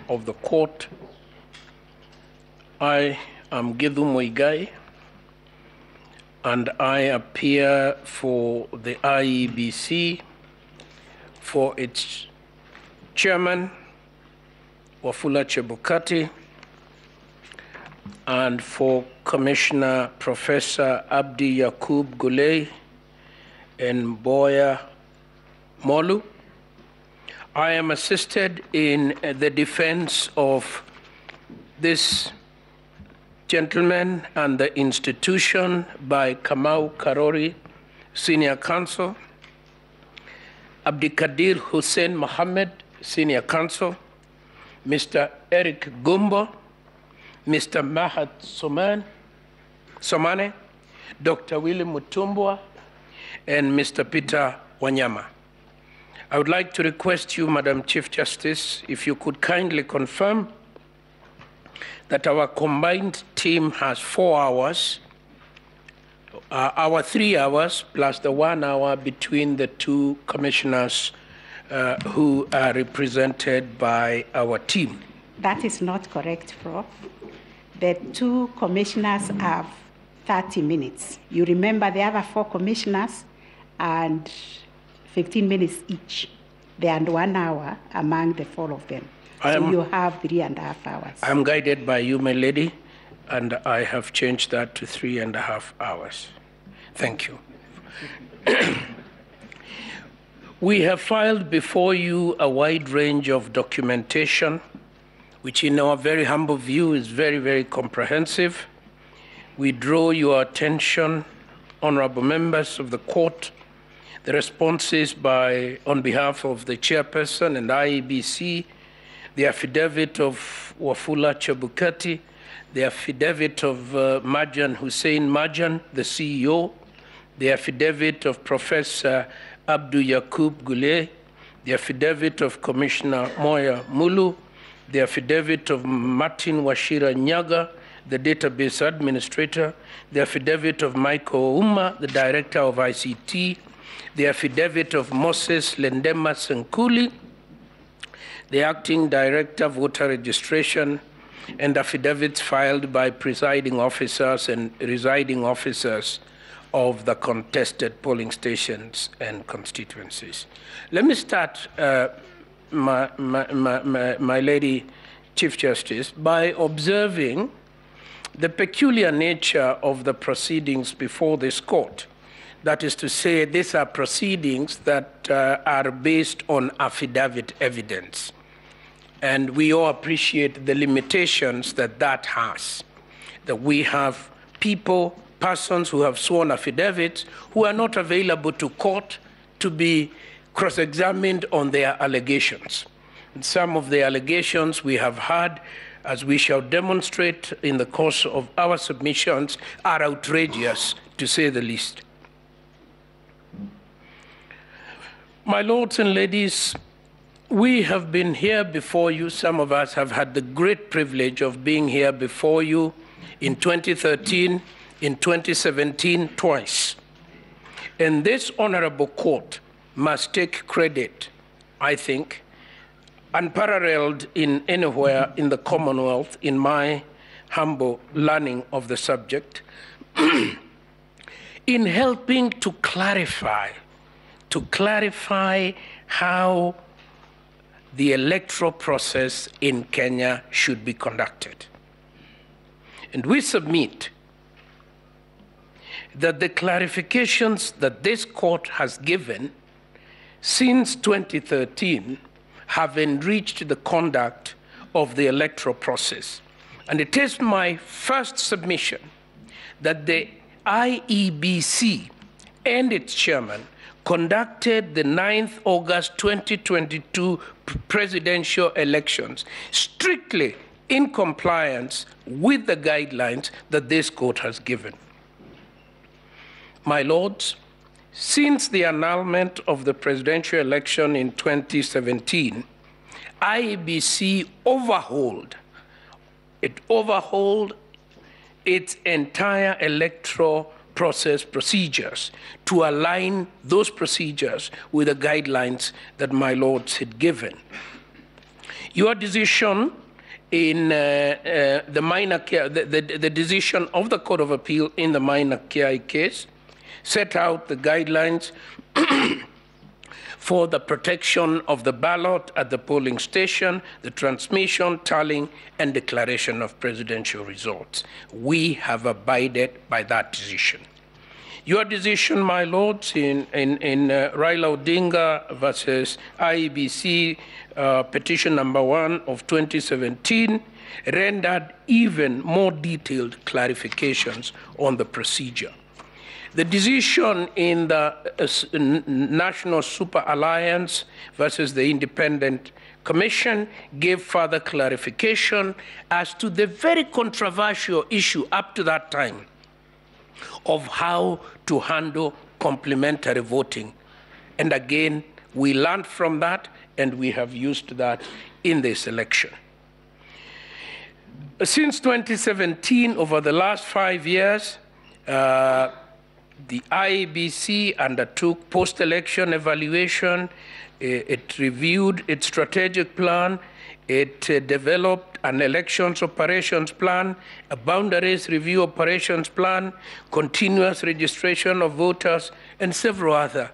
of the court. I am Githu Muigai, and I appear for the IEBC, for its chairman, Wafula Chebukati, and for Commissioner Professor Abdi Yakub Gulei and Boya Molu. I am assisted in the defense of this gentleman and the institution by Kamau Karori, Senior Counsel, Abdikadir Hussein Mohammed, Senior Counsel, Mr. Eric Gumbo, Mr. Mahat Somane, Dr. William Mutumbwa, and Mr. Peter Wanyama. I would like to request you, Madam Chief Justice, if you could kindly confirm that our combined team has 4 hours, our 3 hours, plus the 1 hour between the two commissioners who are represented by our team. That is not correct, Prof. The two commissioners have 30 minutes. You remember the other 4 commissioners and 15 minutes each. They are 1 hour among the 4 of them. So you have 3.5 hours. I'm guided by you, my lady, and I have changed that to 3.5 hours. Thank you. We have filed before you a wide range of documentation, which in our very humble view is very, very comprehensive. We draw your attention, honorable members of the court, the responses on behalf of the chairperson and IEBC, the affidavit of Wafula Chebukati, the affidavit of Marjan Hussein Marjan, the CEO, the affidavit of Professor Abdu Yakub Gulei, the affidavit of Commissioner Moya Mulu, the affidavit of Martin Washira Nyaga, the database administrator, the affidavit of Michael Ouma, the director of ICT, the affidavit of Moses Lendema Senkuli, the acting director, voter registration, and affidavits filed by presiding officers and residing officers of the contested polling stations and constituencies. Let me start, my lady Chief Justice, by observing the peculiar nature of the proceedings before this court. That is to say, these are proceedings that are based on affidavit evidence. And we all appreciate the limitations that has. That we have persons who have sworn affidavits who are not available to court to be cross-examined on their allegations. And some of the allegations we have had, as we shall demonstrate in the course of our submissions, are outrageous, to say the least. My lords and ladies, we have been here before you. Some of us have had the great privilege of being here before you in 2013, in 2017, twice. And this honorable court must take credit, I think, unparalleled in anywhere in the Commonwealth, in my humble learning of the subject, in helping to clarify how the electoral process in Kenya should be conducted. And we submit that the clarifications that this court has given since 2013 have enriched the conduct of the electoral process. And it is my first submission that the IEBC and its chairman conducted the 9th August 2022 presidential elections strictly in compliance with the guidelines that this court has given. My lords, since the annulment of the presidential election in 2017, IEBC overhauled its entire electoral process procedures to align those procedures with the guidelines that my lords had given. Your decision in the minor care, the decision of the Court of Appeal in the minor care case set out the guidelines for the protection of the ballot at the polling station, the transmission, tallying, and declaration of presidential results. We have abided by that decision. Your decision, my lords, in Raila Odinga versus IEBC petition number 1 of 2017 rendered even more detailed clarifications on the procedure. The decision in the National Super Alliance versus the Independent Commission gave further clarification as to the very controversial issue up to that time of how to handle complementary voting. And again, we learned from that, and we have used that in this election. Since 2017, over the last 5 years, the IEBC undertook post-election evaluation. It reviewed its strategic plan. It developed an elections operations plan, a boundaries review operations plan, continuous registration of voters, and several other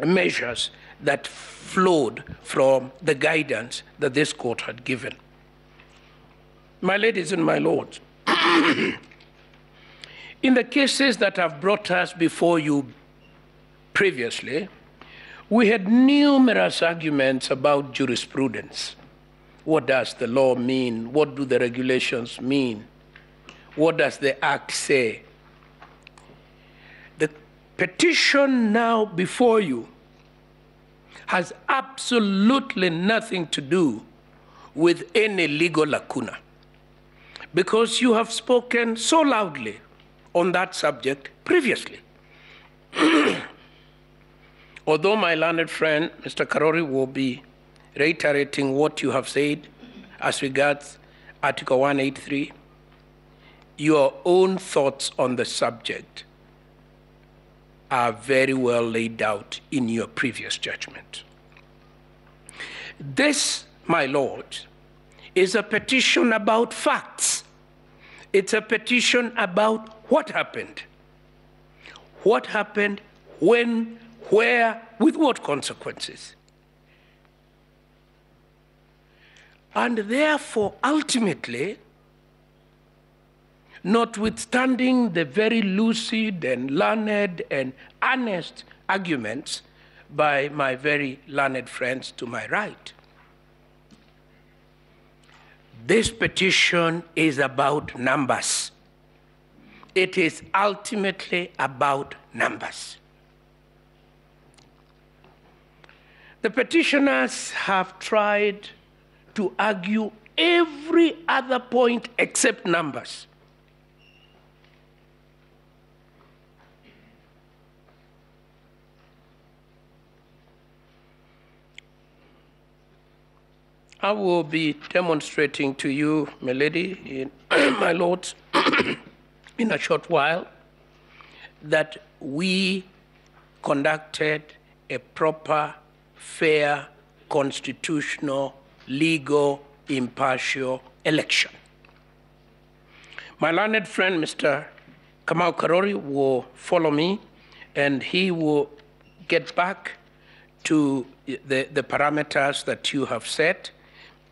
measures that flowed from the guidance that this court had given. My ladies and my lords, in the cases that have brought us before you previously, we had numerous arguments about jurisprudence. What does the law mean? What do the regulations mean? What does the Act say? The petition now before you has absolutely nothing to do with any legal lacuna, because you have spoken so loudly on that subject previously. Although my learned friend, Mr. Karori, will be reiterating what you have said as regards Article 183, your own thoughts on the subject are very well laid out in your previous judgment. This, my lord, is a petition about facts. It's a petition about what happened. What happened, when, where, with what consequences. And therefore, ultimately, notwithstanding the very lucid and learned and honest arguments by my very learned friends to my right, this petition is about numbers. It is ultimately about numbers. The petitioners have tried to argue every other point except numbers. I will be demonstrating to you, my lady, my lords, in a short while, that we conducted a proper, fair, constitutional, legal, impartial election. My learned friend, Mr. Kamau Karori, will follow me, and he will get back to the parameters that you have set.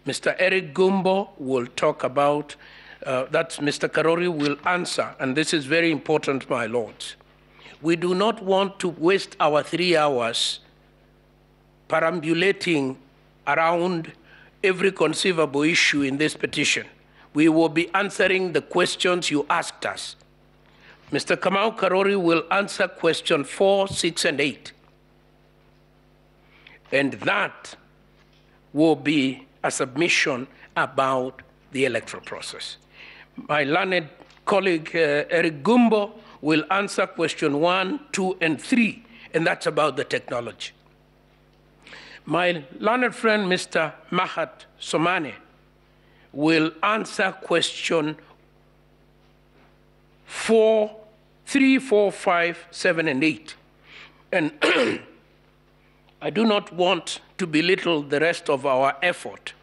Mr. Eric Gumbo will talk about, that's Mr. Karori will answer, and this is very important, my lords. We do not want to waste our 3 hours perambulating around every conceivable issue in this petition. We will be answering the questions you asked us. Mr. Kamau Karori will answer question 4, 6, and 8. And that will be a submission about the electoral process. My learned colleague, Eric Gumbo, will answer question 1, 2, and 3, and that's about the technology. My learned friend, Mr. Mahat Somane, will answer question 4, 3, 4, 5, 7, and 8. And I do not want to belittle the rest of our effort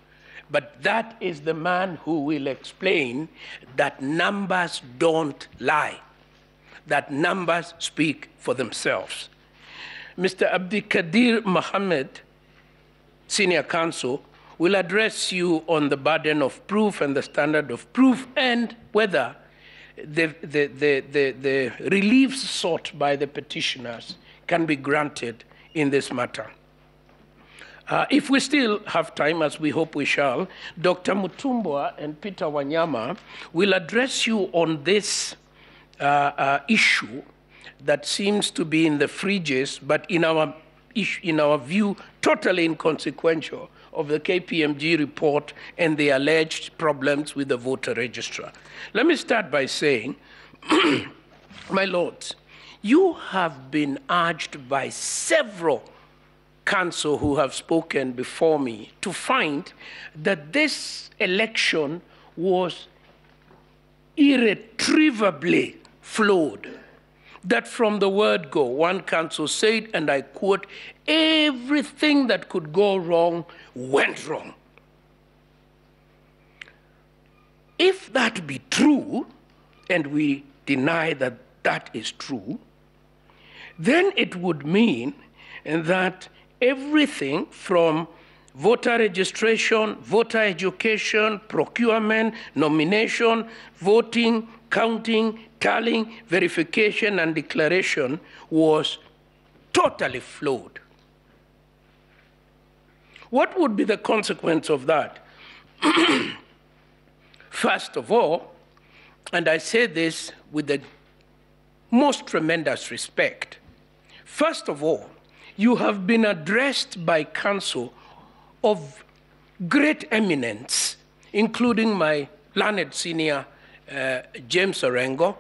But that is the man who will explain that numbers don't lie, that numbers speak for themselves. Mr. Abdikadir Mohammed, Senior Counsel, will address you on the burden of proof and the standard of proof and whether the reliefs sought by the petitioners can be granted in this matter. If we still have time, as we hope we shall, Dr. Mutumbwa and Peter Wanyama will address you on this issue that seems to be in the fringes, but in our view, totally inconsequential, of the KPMG report and the alleged problems with the voter registrar. Let me start by saying, my lords, you have been urged by several counsel who have spoken before me to find that this election was irretrievably flawed. That from the word go, one counsel said, and I quote, everything that could go wrong went wrong. If that be true, and we deny that that is true, then it would mean that everything from voter registration, voter education, procurement, nomination, voting, counting, tallying, verification, and declaration was totally flawed. What would be the consequence of that? First of all, and I say this with the most tremendous respect, first of all, you have been addressed by counsel of great eminence, including my learned senior James Orengo,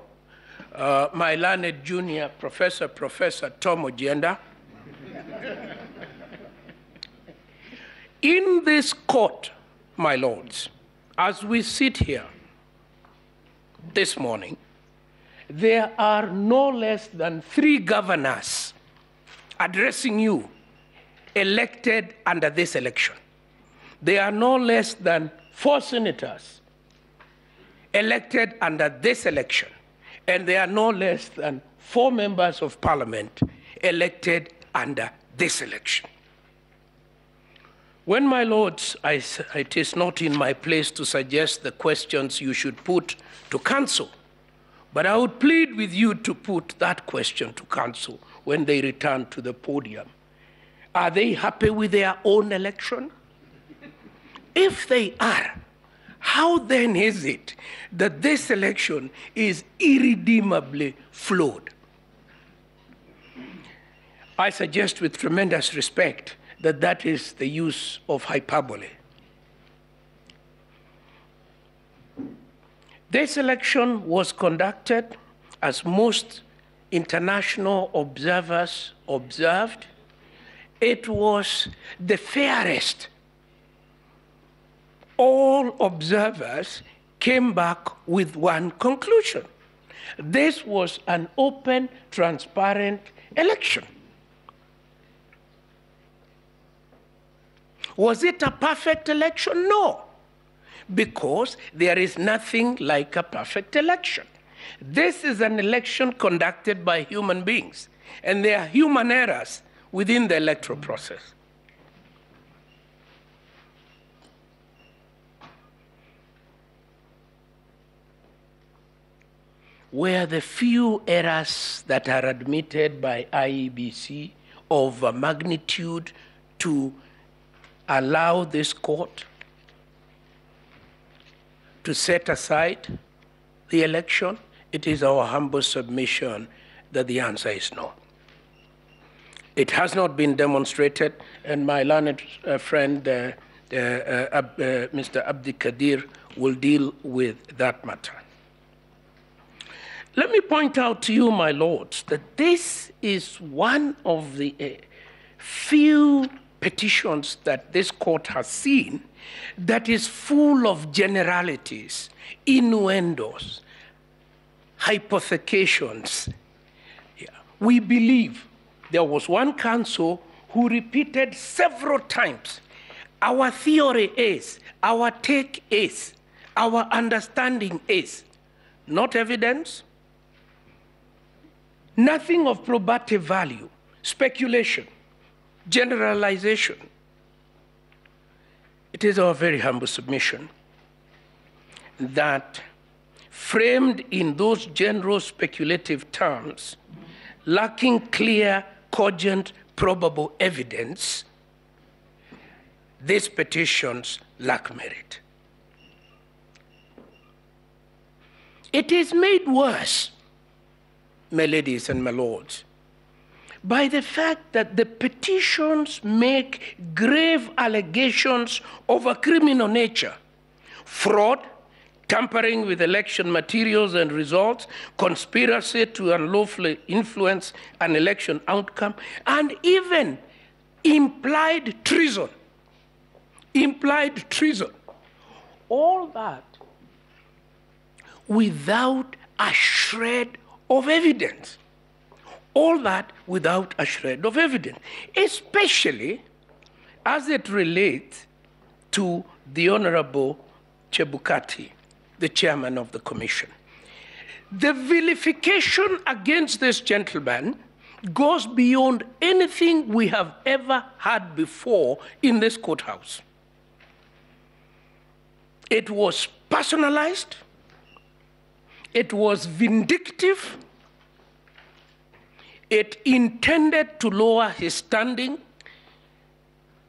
my learned junior Professor Tom Ojenda. In this court, my lords, as we sit here this morning, there are no less than 3 governors addressing you elected under this election. There are no less than 4 senators elected under this election, and there are no less than 4 members of parliament elected under this election. When, my lords, it is not in my place to suggest the questions you should put to counsel, but I would plead with you to put that question to counsel when they return to the podium. Are they happy with their own election? If they are, how then is it that this election is irredeemably flawed? I suggest with tremendous respect that that is the use of hyperbole. This election was conducted, as most international observers observed, it was the fairest. All observers came back with one conclusion. This was an open, transparent election. Was it a perfect election? No, because there is nothing like a perfect election. This is an election conducted by human beings, and there are human errors within the electoral process. Were the few errors that are admitted by IEBC of a magnitude to allow this court to set aside the election? It is our humble submission that the answer is no. It has not been demonstrated, and my learned friend, Mr. Abdikadir, will deal with that matter. Let me point out to you, my lords, that this is one of the few petitions that this court has seen that is full of generalities, innuendos, hypothecations. Yeah. We believe there was one counsel who repeated several times, Our theory is, our take is, our understanding is, not evidence, nothing of probative value, speculation, generalization. It is our very humble submission that, framed in those general speculative terms, lacking clear, cogent, probable evidence, these petitions lack merit. It is made worse, my ladies and my lords, by the fact that the petitions make grave allegations of a criminal nature: fraud, tampering with election materials and results, conspiracy to unlawfully influence an election outcome, and even implied treason. Implied treason. All that without a shred of evidence. All that without a shred of evidence, especially as it relates to the Honorable Chebukati, the chairman of the commission. The vilification against this gentleman goes beyond anything we have ever had before in this courthouse. It was personalized, it was vindictive, it intended to lower his standing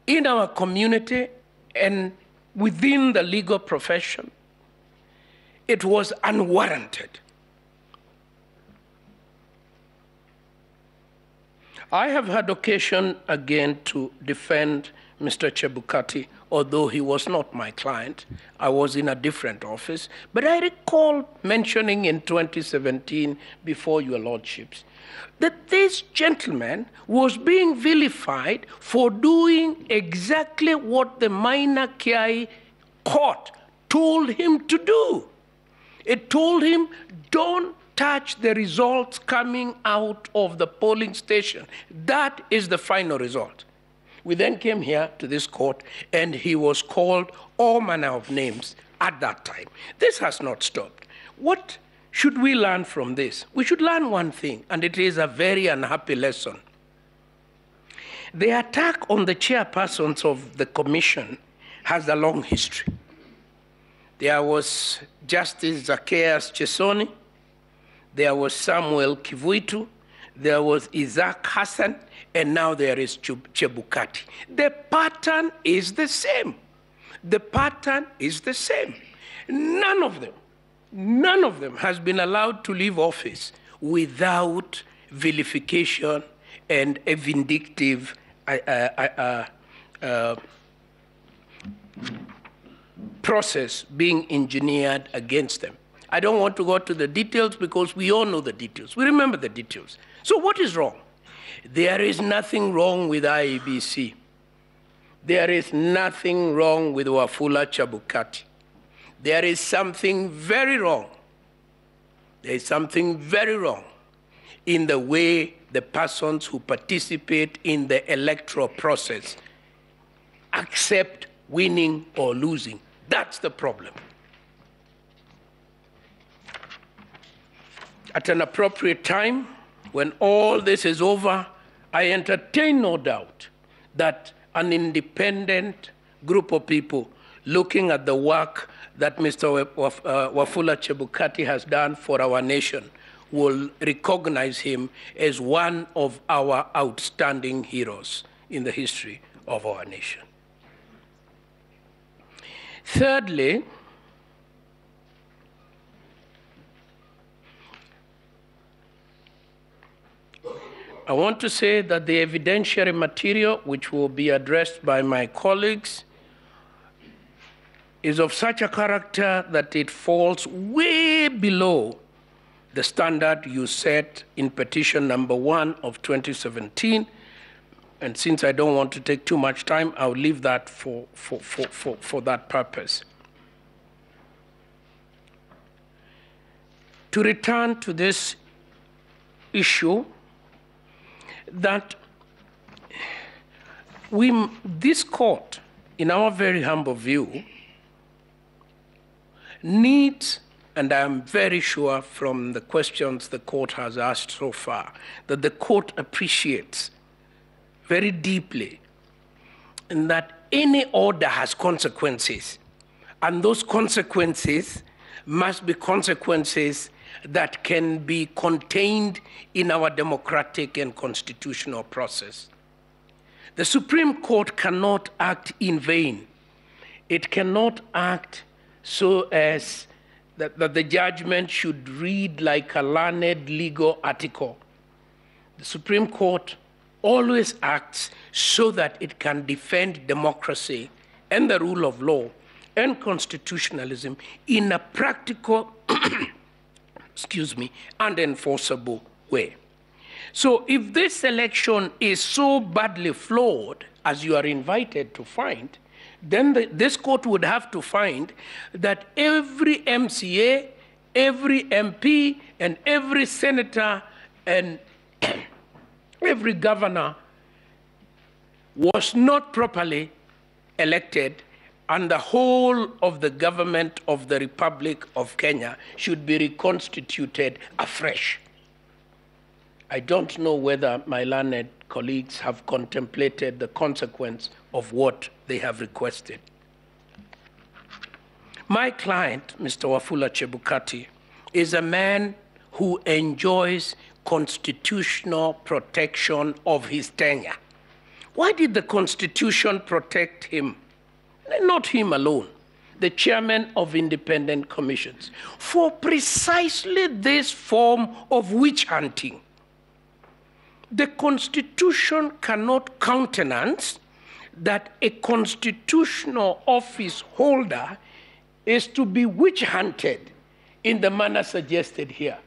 in our community and within the legal profession. It was unwarranted. I have had occasion again to defend Mr. Chebukati, although he was not my client. I was in a different office. But I recall mentioning in 2017, before your lordships, that this gentleman was being vilified for doing exactly what the minor Kiai court told him to do. It told him, don't touch the results coming out of the polling station. That is the final result. We then came here to this court, and he was called all manner of names at that time. This has not stopped. What should we learn from this? We should learn one thing, and it is a very unhappy lesson. The attack on the chairpersons of the commission has a long history. There was Justice Zacchaeus Chesoni, there was Samuel Kivuitu, there was Isaac Hassan, and now there is Chebukati. The pattern is the same. The pattern is the same. None of them has been allowed to leave office without vilification and a vindictive process being engineered against them. I don't want to go to the details because we all know the details. We remember the details. So what is wrong? There is nothing wrong with IEBC. There is nothing wrong with Wafula Chebukati. There is something very wrong. There is something very wrong in the way the persons who participate in the electoral process accept winning or losing. That's the problem. At an appropriate time, when all this is over, I entertain no doubt that an independent group of people looking at the work that Mr. Wafula Chebukati has done for our nation will recognize him as one of our outstanding heroes in the history of our nation. Thirdly, I want to say that the evidentiary material, which will be addressed by my colleagues, is of such a character that it falls way below the standard you set in petition number 1 of 2017. And since I don't want to take too much time, I'll leave that for that purpose. To return to this issue, that this court in our very humble view, needs, and I am very sure from the questions the court has asked so far, that the court appreciates very deeply, and that any order has consequences, and those consequences must be consequences that can be contained in our democratic and constitutional process. The Supreme Court cannot act in vain. It cannot act so as that the judgment should read like a learned legal article. The Supreme Court always acts so that it can defend democracy and the rule of law and constitutionalism in a practical, and enforceable way. So if this election is so badly flawed, as you are invited to find, then this court would have to find that every MCA, every MP, and every senator, and every governor was not properly elected, and the whole of the government of the Republic of Kenya should be reconstituted afresh. I don't know whether my learned colleagues have contemplated the consequence of what they have requested. My client, Mr. Wafula Chebukati, is a man who enjoys constitutional protection of his tenure. Why did the Constitution protect him? Not him alone, the chairman of independent commissions, for precisely this form of witch hunting. The Constitution cannot countenance that a constitutional office holder is to be witch hunted in the manner suggested here.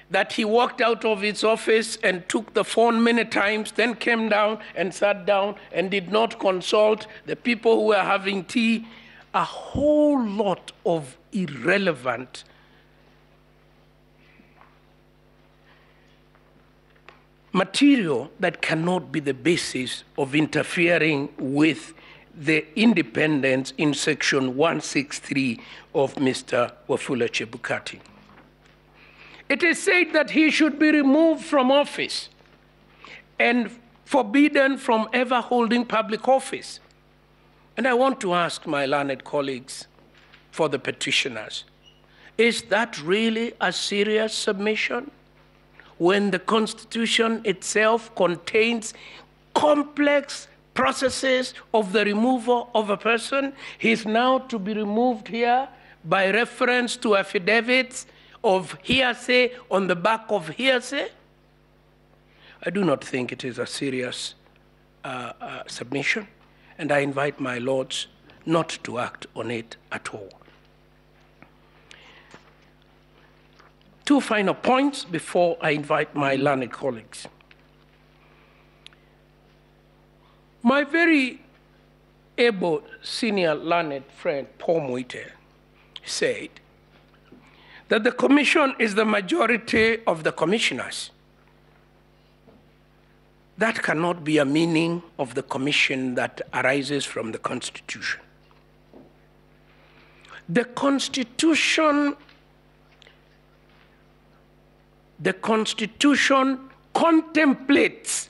That he walked out of his office and took the phone many times, then came down and sat down and did not consult the people who were having tea. A whole lot of irrelevant material that cannot be the basis of interfering with the independence in section 163 of Mr. Wafula Chebukati. It is said that he should be removed from office and forbidden from ever holding public office. And I want to ask my learned colleagues for the petitioners, is that really a serious submission when the Constitution itself contains complex processes of the removal of a person? He is now to be removed here by reference to affidavits of hearsay on the back of hearsay? I do not think it is a serious submission, and I invite my lords not to act on it at all. Two final points before I invite my learned colleagues. My very able senior learned friend, Paul Muigai, said that the commission is the majority of the commissioners. That cannot be a meaning of the commission that arises from the Constitution. The Constitution contemplates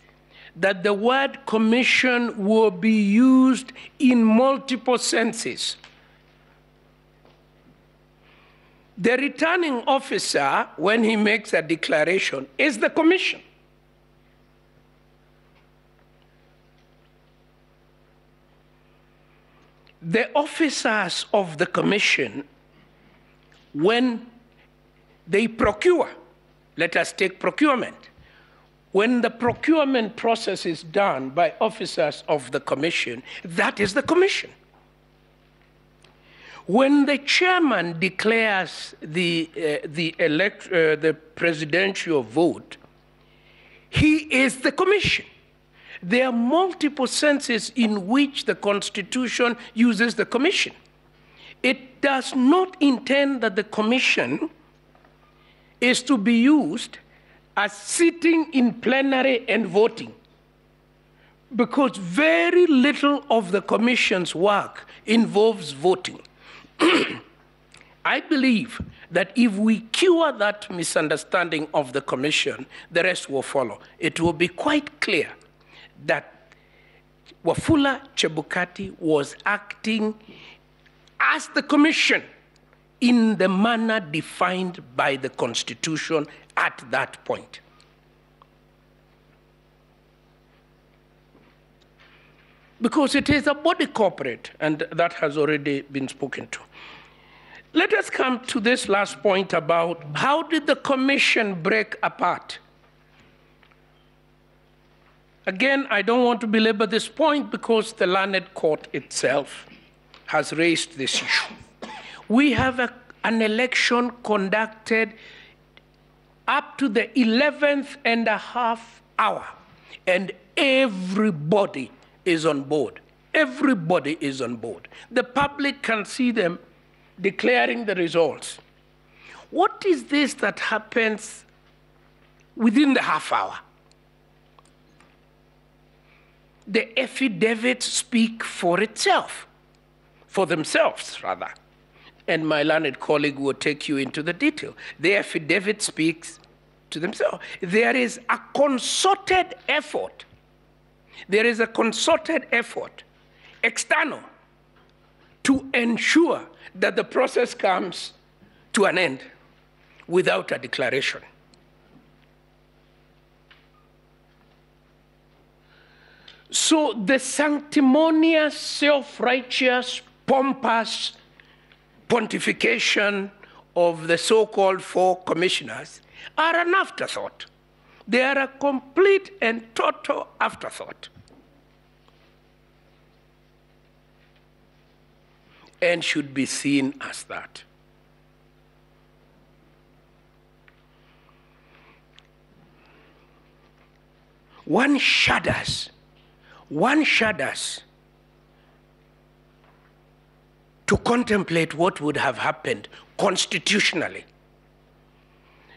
that the word commission will be used in multiple senses. The returning officer, when he makes a declaration, is the commission. The officers of the commission, when they procure, let us take procurement. When the procurement process is done by officers of the commission, that is the commission. When the chairman declares the presidential vote, he is the commission. There are multiple senses in which the Constitution uses the commission. It does not intend that the commission is to be used as sitting in plenary and voting. because very little of the commission's work involves voting. I believe that if we cure that misunderstanding of the commission, the rest will follow. It will be quite clear that Wafula Chebukati was acting as the commission in the manner defined by the Constitution at that point. Because it is a body corporate, and that has already been spoken to. Let us come to this last point about how did the commission break apart? Again, I don't want to belabor this point because the learned court itself has raised this issue. We have an election conducted up to the 11th and a half hour, and everybody is on board. Everybody is on board. The public can see them declaring the results. What is this that happens within the half hour? The affidavits speak for itself, for themselves, rather. And my learned colleague will take you into the detail. The affidavit speaks to themselves. There is a concerted effort. There is a concerted effort, external, to ensure that the process comes to an end without a declaration. So the sanctimonious, self-righteous, pompous pontification of the so-called 4 commissioners are an afterthought. They are a complete and total afterthought. And should be seen as that. One shudders to contemplate what would have happened constitutionally.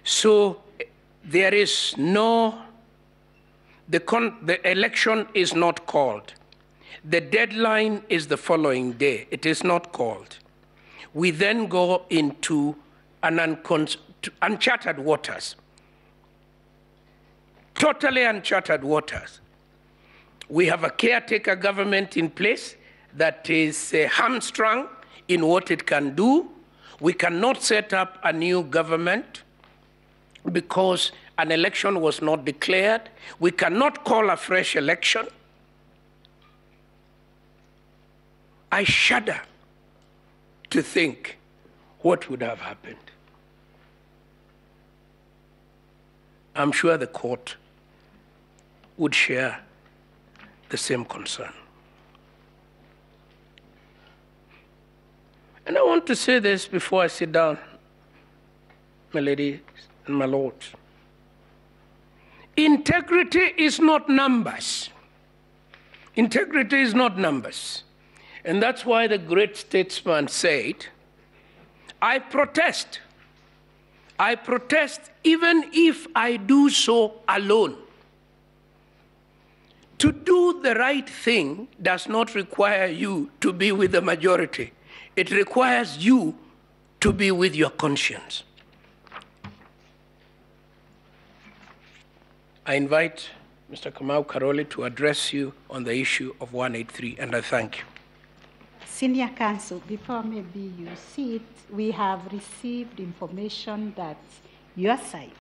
So there is no, the election is not called. The deadline is the following day. It is not called. We then go into an uncharted waters. Totally uncharted waters. We have a caretaker government in place that is hamstrung in what it can do. We cannot set up a new government because an election was not declared. We cannot call a fresh election. I shudder to think what would have happened. I'm sure the court would share the same concern. And I want to say this before I sit down, my ladies and my lords. Integrity is not numbers. Integrity is not numbers. And that's why the great statesman said, I protest. I protest even if I do so alone. To do the right thing does not require you to be with the majority. It requires you to be with your conscience. I invite Mr. Kamau Karoli to address you on the issue of 183, and I thank you. Senior Counsel, before maybe you see it, we have received information that your side